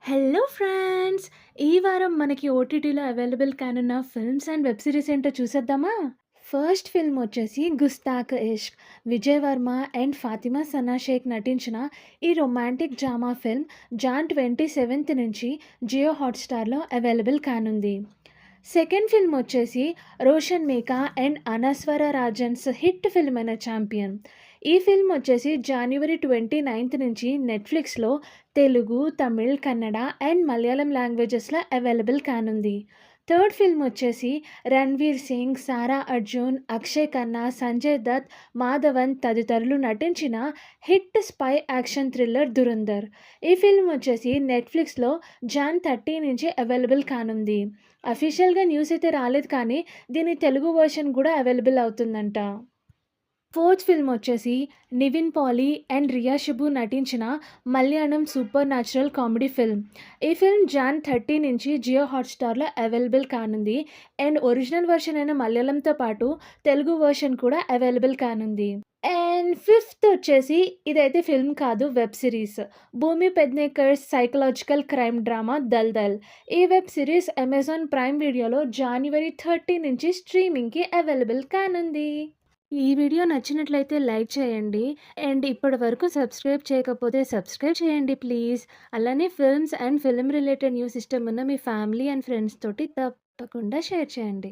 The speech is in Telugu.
Hello friends! ఈ వారం మనకి ఓటీటీలో అవైలబుల్ కానున్న ఫిల్మ్స్ అండ్ వెబ్ సిరీస్ ఏంటో చూసేద్దామా? ఫస్ట్ ఫిల్మ్ వచ్చేసి 'గుస్తాఖ్ ఇష్క్'. విజయ్ వర్మ అండ్ ఫాతిమా సనా షేక్ నటించిన ఈ romantic drama film Jan 27th నుంచి జియో హాట్‌స్టార్‌లో అవైలబుల్ కానుంది. సెకండ్ ఫిల్మ్ వచ్చేసి Roshan Meka and Anaswara Rajan's hit film అయిన 'ఛాంపియన్'. ఈ ఫిల్మ్ వచ్చేసి జనవరి 29th నుంచి నెట్‌ఫ్లిక్స్‌లో తెలుగు, తమిళ్, కన్నడ అండ్ మలయాళం లాంగ్వేజెస్‌లో అవైలబుల్ కానుంది. థర్డ్ ఫిల్మ్ వచ్చేసి రణ్వీర్ సింగ్, సారా అర్జున్, అక్షయ్ ఖన్నా, సంజయ్ దత్, మాధవన్ తదితరులు నటించిన hit spy action thriller 'Dhurandhar'. ఈ ఫిల్మ్ వచ్చేసి నెట్‌ఫ్లిక్స్‌లో జాన్ 30 నుంచి అవైలబుల్ కానుంది. అఫీషియల్‌గా న్యూస్ అయితే రాలేదు కానీ దీని తెలుగు వర్షన్ కూడా అవైలబుల్ అవుతుందంట. ఫోర్త్ ఫిల్మ్ వచ్చేసి నివిన్ పాలీ అండ్ రియా షిబు నటించిన Malayalam super natural comedy film. ఈ ఫిల్మ్ జాన్ 30 నుంచి జియో హాట్‌స్టార్‌లో అవైలబుల్ కానుంది. అండ్ ఒరిజినల్ వర్షన్ అయిన మలయాళంతో పాటు తెలుగు వర్షన్ కూడా అవైలబుల్ కానుంది. అండ్ ఫిఫ్త్ వచ్చేసి ఇదైతే ఫిల్మ్ కాదు, వెబ్ సిరీస్. భూమి పెద్నేకర్స్ సైకలాజికల్ క్రైమ్ డ్రామా 'దల్దల్'. ఈ వెబ్ సిరీస్ అమెజాన్ ప్రైమ్ వీడియోలో జనవరి 30 నుంచి స్ట్రీమింగ్‌కి అవైలబుల్ కానుంది. ఈ వీడియో నచ్చినట్లయితే లైక్ చేయండి. అండ్ ఇప్పటి వరకు సబ్స్క్రైబ్ చేయకపోతే సబ్స్క్రైబ్ చేయండి ప్లీజ్. అలానే films and film related news ఇష్టం ఉన్న మీ ఫ్యామిలీ అండ్ ఫ్రెండ్స్ తోటి తప్పకుండా షేర్ చేయండి.